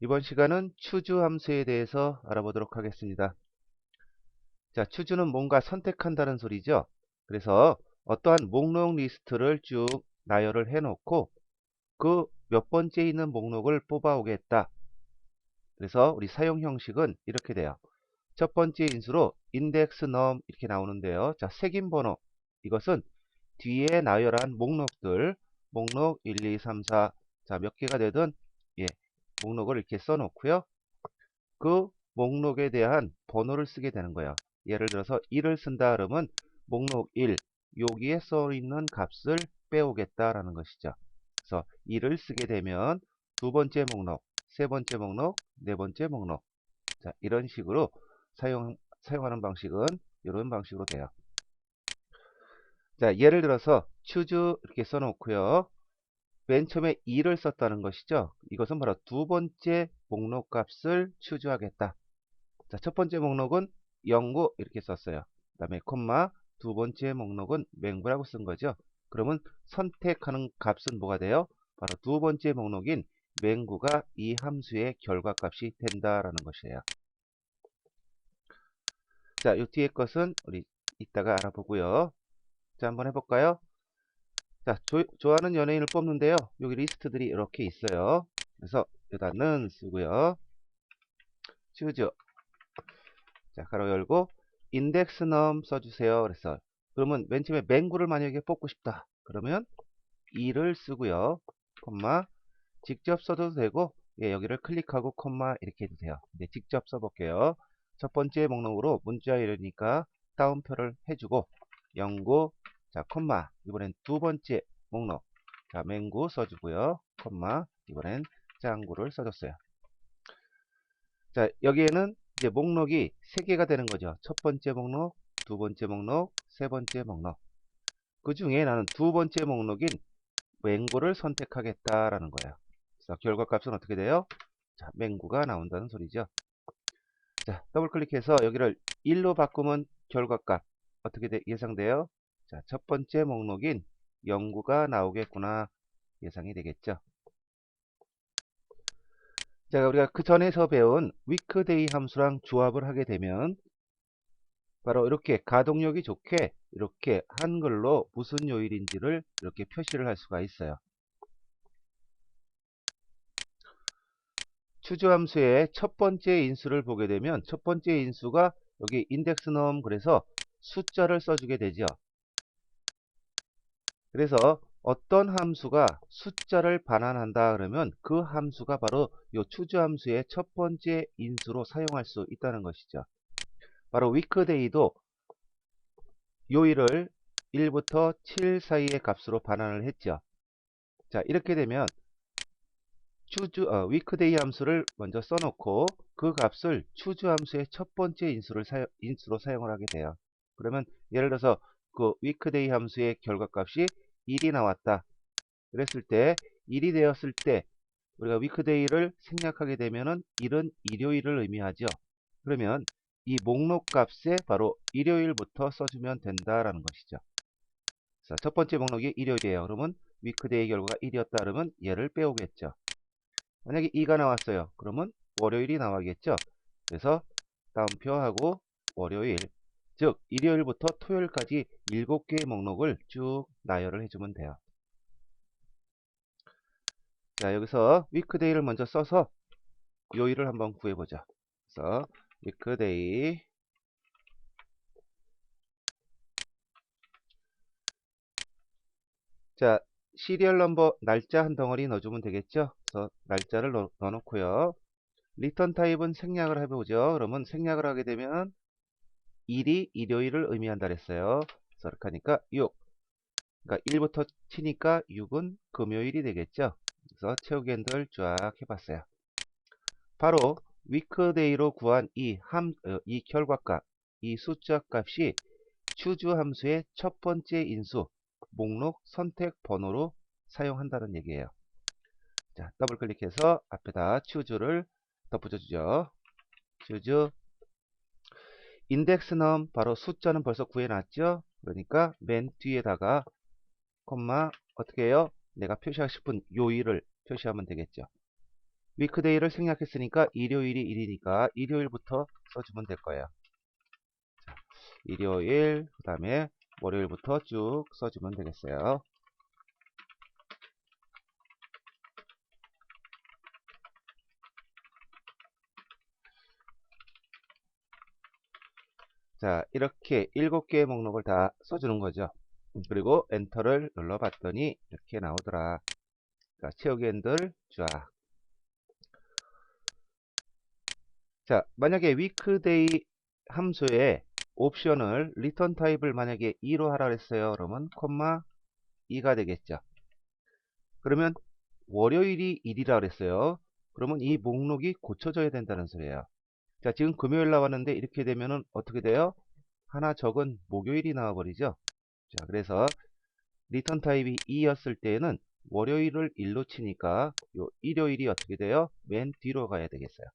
이번 시간은 추주 함수에 대해서 알아보도록 하겠습니다. 자, 추주는 뭔가 선택한다는 소리죠. 그래서 어떠한 목록 리스트를 쭉 나열을 해 놓고 그 몇 번째 있는 목록을 뽑아 오겠다. 그래서 우리 사용 형식은 이렇게 돼요. 첫 번째 인수로 index num 이렇게 나오는데요. 자, 색인 번호. 이것은 뒤에 나열한 목록들, 목록 1, 2, 3, 4, 자, 몇 개가 되든 예, 목록을 이렇게 써 놓고요. 그 목록에 대한 번호를 쓰게 되는 거예요. 예를 들어서 1을 쓴다 그러면 목록 1, 여기에 써 있는 값을 빼오겠다라는 것이죠. 그래서 1을 쓰게 되면 두 번째 목록, 세 번째 목록, 네 번째 목록. 자, 이런 식으로 사용하는 방식은 이런 방식으로 돼요. 자, 예를 들어서 choose 이렇게 써놓고요. 맨 처음에 2를 썼다는 것이죠. 이것은 바로 두 번째 목록 값을 추주하겠다. 자, 첫 번째 목록은 09 이렇게 썼어요. 그 다음에 콤마 두 번째 목록은 맹구라고 쓴 거죠. 그러면 선택하는 값은 뭐가 돼요? 바로 두 번째 목록인 맹구가 이 함수의 결과값이 된다라는 것이에요. 자, 이 뒤에 것은 우리 이따가 알아보고요. 자, 한번 해볼까요? 자, 좋아하는 연예인을 뽑는데요. 여기 리스트들이 이렇게 있어요. 그래서 여기다는 쓰고요. choose. 자, 가로 열고 index num 써주세요. 그래서 그러면 맨 처음에 맹구를 만약에 뽑고 싶다. 그러면 2를 쓰고요. 콤마 직접 써도 되고 예, 여기를 클릭하고 콤마 이렇게 해주세요. 네, 직접 써볼게요. 첫 번째 목록으로 문자 이러니까 따옴표를 해주고 09 자, 콤마 이번엔 두 번째 목록 자, 맹구 써주고요. 콤마 이번엔 짱구를 써줬어요. 자, 여기에는 이제 목록이 3개가 되는 거죠. 첫 번째 목록, 두 번째 목록, 세 번째 목록. 그 중에 나는 두 번째 목록인 맹구를 선택하겠다라는 거예요. 그래서 결과값은 어떻게 돼요? 자, 맹구가 나온다는 소리죠. 자, 더블 클릭해서 여기를 1로 바꾸면 결과값 어떻게 예상돼요? 자, 첫 번째 목록인 09가 나오겠구나 예상이 되겠죠. 자, 우리가 그 전에서 배운 weekday 함수랑 조합을 하게 되면 바로 이렇게 가동력이 좋게 이렇게 한글로 무슨 요일인지를 이렇게 표시를 할 수가 있어요. 추주함수의 첫 번째 인수를 보게 되면 첫 번째 인수가 여기 index num 그래서 숫자를 써주게 되죠. 그래서 어떤 함수가 숫자를 반환한다 그러면 그 함수가 바로 이 추주함수의 첫 번째 인수로 사용할 수 있다는 것이죠. 바로 weekday도 요일을 1부터 7 사이의 값으로 반환을 했죠. 자, 이렇게 되면 weekday 함수를 먼저 써놓고 그 값을 choose 함수의 첫 번째 인수로 사용을 하게 돼요. 그러면 예를 들어서 그 weekday 함수의 결과값이 1이 나왔다. 그랬을 때 1이 되었을 때 우리가 weekday를 생략하게 되면은 1은 일요일을 의미하죠. 그러면 이 목록 값에 바로 일요일부터 써주면 된다라는 것이죠. 자, 첫 번째 목록이 일요일이에요. 그러면 weekday 결과가 1이었다 그러면 얘를 빼오겠죠. 만약에 2가 나왔어요. 그러면 월요일이 나와야겠죠. 그래서 따옴표하고 월요일, 즉 일요일부터 토요일까지 7개의 목록을 쭉 나열을 해주면 돼요. 자, 여기서 weekday를 먼저 써서 요일을 한번 구해보자. 그래서 weekday 자, 시리얼 넘버 날짜 한 덩어리 넣어주면 되겠죠. 그래서 날짜를 넣어놓고요. 리턴 타입은 생략을 해보죠. 그러면 생략을 하게 되면 일이 일요일을 의미한다 그랬어요. 그래서 이렇게 하니까 6. 그러니까 1부터 치니까 6은 금요일이 되겠죠. 그래서 채우기 핸들 쫙 해봤어요. 바로 weekday로 구한 이 결과값, 이 숫자 값이 choose 함수의 첫 번째 인수, 목록 선택 번호로 사용한다는 얘기예요. 자, 더블 클릭해서 앞에다 choose를 덧붙여주죠. choose index num 바로 숫자는 벌써 구해놨죠. 그러니까 맨 뒤에다가 콤마 어떻게 해요? 내가 표시하고 싶은 요일을 표시하면 되겠죠. 위크데이를 생략했으니까 일요일이 1이니까 일요일부터 써주면 될 거예요. 자, 일요일, 그 다음에 월요일부터 쭉 써주면 되겠어요. 자, 이렇게 7개의 목록을 다 써주는 거죠. 그리고 엔터를 눌러봤더니 이렇게 나오더라. 자, 채우기 핸들 쫙. 자, 만약에 weekday 함수에 옵션을 return 타입을 만약에 2로 하라 그랬어요. 그러면 콤마 2가 되겠죠. 그러면 월요일이 1이라 그랬어요. 그러면 이 목록이 고쳐져야 된다는 소리예요. 자, 지금 금요일 나왔는데 이렇게 되면은 어떻게 돼요? 하나 적은 목요일이 나와버리죠. 자, 그래서 리턴 타입이 2였을 때에는 월요일을 1로 치니까 요 일요일이 어떻게 돼요? 맨 뒤로 가야 되겠어요.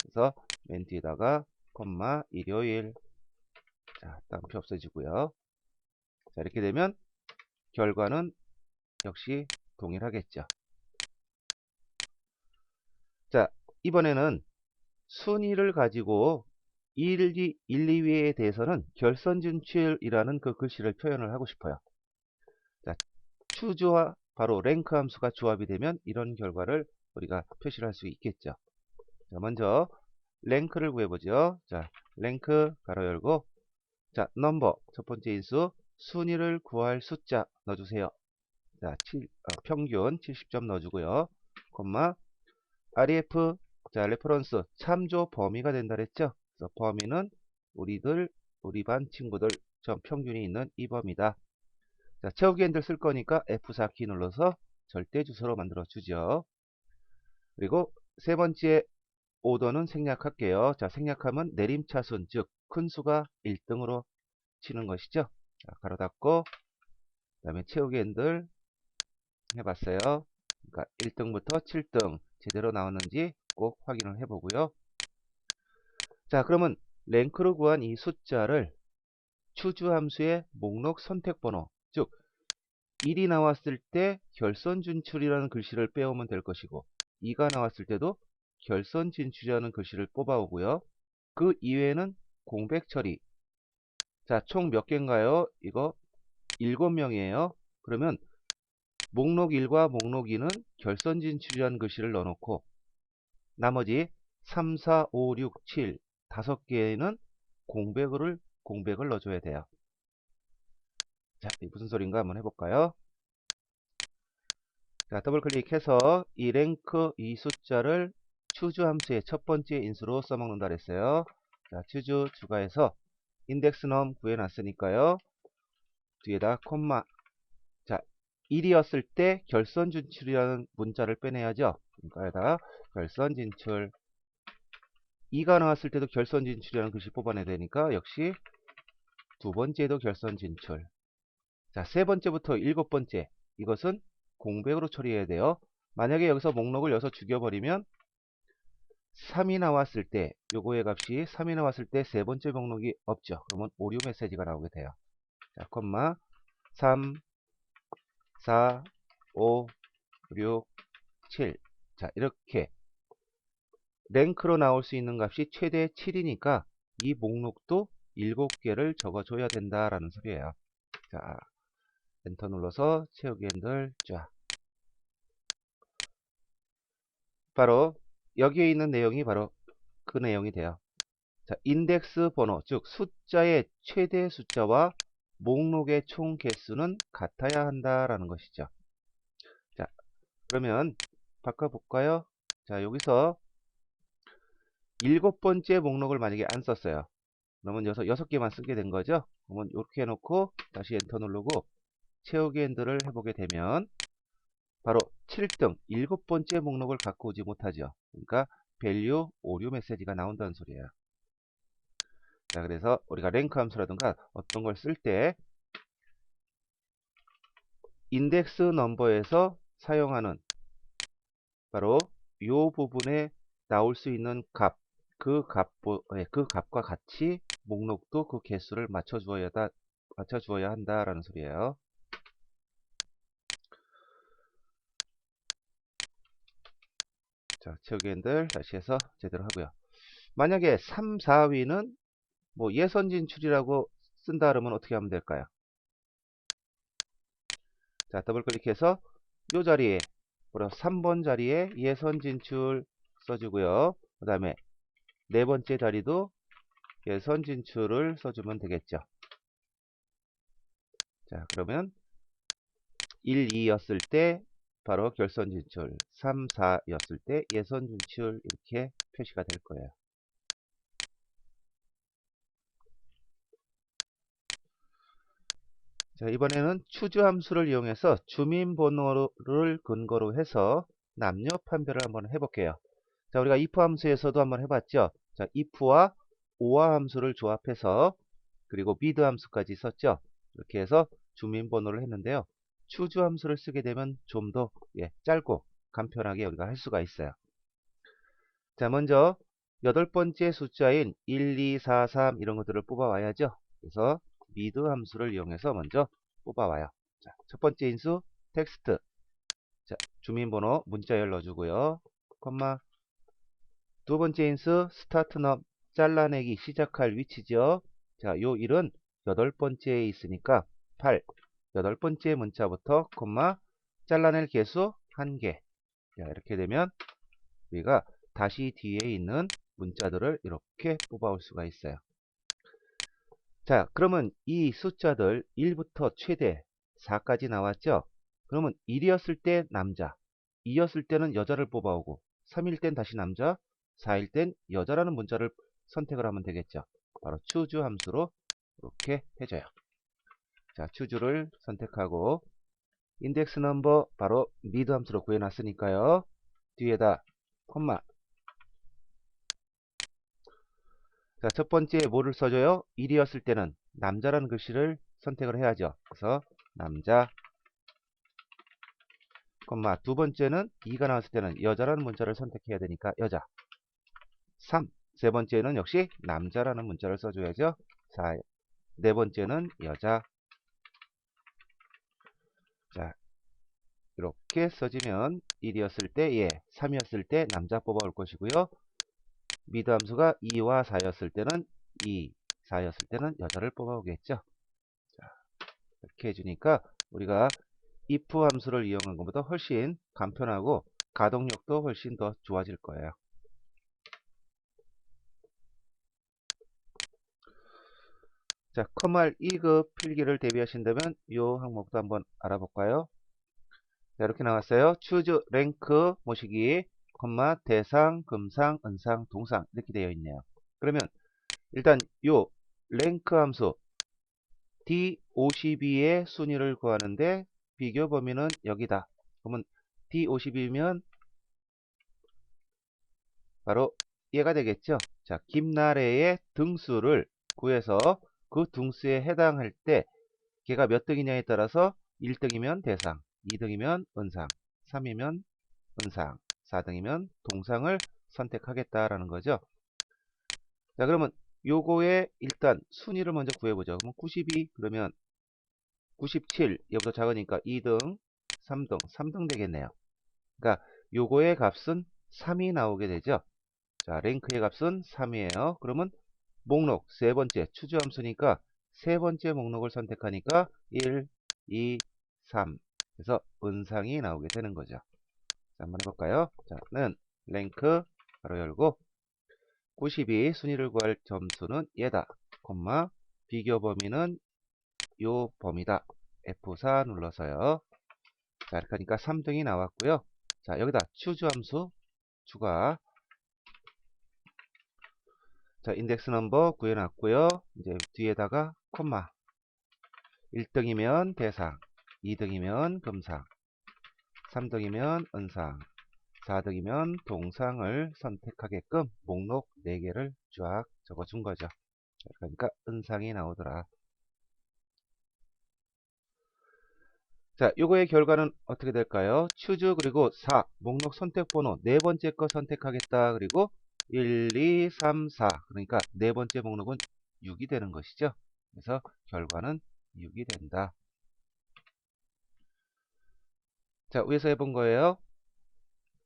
그래서 맨 뒤에다가 콤마 일요일. 자, 따옴표 없어지고요. 자, 이렇게 되면 결과는 역시 동일하겠죠. 자, 이번에는 순위를 가지고 1, 2위에 대해서는 결선진출이라는 그 글씨를 표현을 하고 싶어요. 자, 추주와 바로 랭크 함수가 조합이 되면 이런 결과를 우리가 표시를 할 수 있겠죠. 자, 먼저 랭크를 구해보죠. 자, 랭크 가로 열고, 자, 넘버 첫 번째 인수 순위를 구할 숫자 넣어주세요. 자, 평균 70점 넣어주고요. 콤마 ref, 자, 레퍼런스 참조 범위가 된다 그랬죠. 그래서 범위는 우리 반 친구들 점 평균이 있는 이 범위다. 자, 채우기 핸들 쓸 거니까 F4 키 눌러서 절대 주소로 만들어 주죠. 그리고 세 번째 오더는 생략할게요. 자, 생략하면 내림차순, 즉 큰 수가 1등으로 치는 것이죠. 자, 가로 닫고, 그 다음에 채우기 핸들 해봤어요. 그러니까 1등부터 7등 제대로 나왔는지 꼭 확인을 해보고요. 자, 그러면 랭크로 구한 이 숫자를 추주함수의 목록 선택번호, 즉 1이 나왔을 때 결선 진출이라는 글씨를 빼오면 될 것이고 2가 나왔을 때도 결선 진출이라는 글씨를 뽑아오고요. 그 이외에는 공백 처리. 자, 총 몇 개인가요? 이거 7명이에요. 그러면 목록 1과 목록 2는 결선 진출이라는 글씨를 넣어놓고 나머지 3, 4, 5, 6, 7 5개는 공백을 넣어줘야 돼요. 자, 이 무슨 소린가 한번 해볼까요? 자, 더블 클릭해서 이 랭크 이 숫자를 추주 함수의 첫 번째 인수로 써먹는다 그랬어요. 자, 추주 추가해서 인덱스 넘 구해놨으니까요. 뒤에다 콤마. 자, 1이었을 때 결선 진출이라는 문자를 빼내야죠. 그러니까 여기다 결선 진출. 2가 나왔을 때도 결선 진출이라는 글씨 뽑아내야 되니까 역시 두 번째도 결선 진출. 자, 세 번째부터 일곱 번째. 이것은 공백으로 처리해야 돼요. 만약에 여기서 목록을 여서 죽여버리면 3이 나왔을 때 요거의 값이 3이 나왔을 때 세 번째 목록이 없죠. 그러면 오류 메시지가 나오게 돼요. 자, 콤마 3, 4, 5, 6, 7. 자, 이렇게 랭크로 나올 수 있는 값이 최대 7이니까 이 목록도 7개를 적어줘야 된다라는 소리예요. 자, 엔터 눌러서 채우기 핸들 쫙. 바로 여기에 있는 내용이 바로 그 내용이 돼요. 자, 인덱스 번호, 즉 숫자의 최대 숫자와 목록의 총 개수는 같아야 한다라는 것이죠. 자, 그러면 바꿔볼까요? 자, 여기서 7번째 목록을 만약에 안 썼어요. 그러면 여기서 6개만 쓰게 된 거죠. 그러면 이렇게 해놓고 다시 엔터 누르고 채우기 핸들을 해보게 되면 바로 7등 7번째 목록을 갖고 오지 못하죠. 그러니까 value 오류 메시지가 나온다는 소리예요. 자, 그래서 우리가 랭크 함수라든가 어떤 걸 쓸 때 인덱스 넘버에서 사용하는 바로 이 부분에 나올 수 있는 값, 그 값과 같이 목록도 그 개수를 맞춰주어야 한다라는 소리예요. 자, 채우기 핸들 다시 해서 제대로 하고요. 만약에 3, 4위는 뭐 예선 진출이라고 쓴다 그러면 어떻게 하면 될까요? 자, 더블 클릭해서 요 자리에 3번 자리에 예선 진출 써주고요. 그 다음에 네 번째 자리도 예선 진출을 써주면 되겠죠. 자, 그러면 1, 2였을 때 바로 결선 진출, 3, 4였을 때 예선 진출 이렇게 표시가 될 거예요. 자, 이번에는 추주 함수를 이용해서 주민번호를 근거로 해서 남녀 판별을 한번 해볼게요. 자, 우리가 if 함수에서도 한번 해봤죠. 자, if와 오화 함수를 조합해서 그리고 mid 함수까지 썼죠. 이렇게 해서 주민번호를 했는데요. 추주 함수를 쓰게 되면 좀 더 짧고 간편하게 우리가 할 수가 있어요. 자, 먼저 여덟 번째 숫자인 1, 2, 4, 3 이런 것들을 뽑아와야죠. 그래서 mid 함수를 이용해서 먼저 뽑아와요. 자, 첫 번째 인수 텍스트. 자, 주민번호 문자열 넣어주고요. 콤마. 두 번째 인수 스타트 넘 잘라내기 시작할 위치죠. 자, 요 1은 여덟 번째에 있으니까 8. 여덟 번째 문자부터 콤마 잘라낼 개수 1개. 자, 이렇게 되면 우리가 다시 뒤에 있는 문자들을 이렇게 뽑아올 수가 있어요. 자, 그러면 이 숫자들 1부터 최대 4까지 나왔죠? 그러면 1이었을 때 남자, 2였을 때는 여자를 뽑아오고 3일 땐 다시 남자, 4일 땐 여자라는 문자를 선택을 하면 되겠죠. 바로 추주 함수로 이렇게 해줘요. 자, 추주를 선택하고 인덱스 넘버 바로 mid 함수로 구해놨으니까요. 뒤에다 콤마. 자, 첫 번째 뭐를 써줘요? 1이었을 때는 남자라는 글씨를 선택을 해야죠. 그래서 남자, 콤마. 두 번째는 2가 나왔을 때는 여자라는 문자를 선택해야 되니까 여자. 3. 세 번째는 역시 남자라는 문자를 써줘야죠. 4. 네 번째는 여자. 자, 이렇게 써지면 1이었을 때 3이었을 때 남자 뽑아올 것이고요. 미드 함수가 2와 4였을 때는 2, 4였을 때는 여자를 뽑아오겠죠. 자, 이렇게 해주니까 우리가 if 함수를 이용한 것보다 훨씬 간편하고 가동력도 훨씬 더 좋아질 거예요. 자, 컴활 2급 필기를 대비하신다면 이 항목도 한번 알아볼까요? 자, 이렇게 나왔어요. choose 랭크 모시기, 콤마 대상, 금상, 은상, 동상 이렇게 되어 있네요. 그러면 일단 요 랭크 함수 D52의 순위를 구하는데 비교 범위는 여기다. 그러면 D52면 바로 얘가 되겠죠. 자, 김나래의 등수를 구해서 그 등수에 해당할 때 걔가 몇 등이냐에 따라서 1등이면 대상, 2등이면 은상, 3이면 은상, 4등이면 동상을 선택하겠다라는 거죠. 자, 그러면 요거에 일단 순위를 먼저 구해보죠. 그러면 92 그러면 97 얘보다 작으니까 2등, 3등, 3등 되겠네요. 그러니까 요거의 값은 3이 나오게 되죠. 자, 랭크의 값은 3이에요. 그러면 목록 세 번째 추주함수니까 세 번째 목록을 선택하니까 1, 2, 3 그래서 은상이 나오게 되는 거죠. 자, 한번 해볼까요? 자, 는 랭크 바로 열고 92 순위를 구할 점수는 얘다. 콤마 비교 범위는 요 범위다. F4 눌러서요. 자, 이렇게 하니까 3등이 나왔고요. 자, 여기다 추주함수 추가. 자, 인덱스 넘버 구해놨고요. 이제 뒤에다가 콤마 1등이면 대상, 2등이면 금상, 3등이면 은상, 4등이면 동상을 선택하게끔 목록 4개를 쫙 적어준 거죠. 그러니까 은상이 나오더라. 자, 요거의 결과는 어떻게 될까요? 추주 그리고 4 목록 선택 번호 네 번째 거 선택하겠다. 그리고 1, 2, 3, 4 그러니까 네 번째 목록은 6이 되는 것이죠. 그래서 결과는 6이 된다. 자, 위에서 해본 거예요.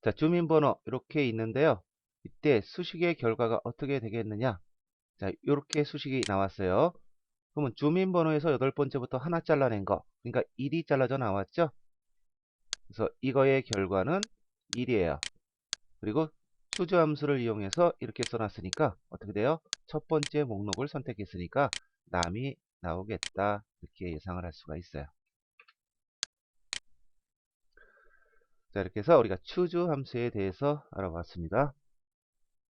자, 주민번호 이렇게 있는데요. 이때 수식의 결과가 어떻게 되겠느냐? 자, 이렇게 수식이 나왔어요. 그러면 주민번호에서 여덟 번째부터 하나 잘라낸 거, 그러니까 1이 잘라져 나왔죠? 그래서 이거의 결과는 1이에요. 그리고 추주함수를 이용해서 이렇게 써놨으니까 어떻게 돼요? 첫 번째 목록을 선택했으니까 남이 나오겠다. 이렇게 예상을 할 수가 있어요. 자, 이렇게 해서 우리가 추주함수에 대해서 알아봤습니다.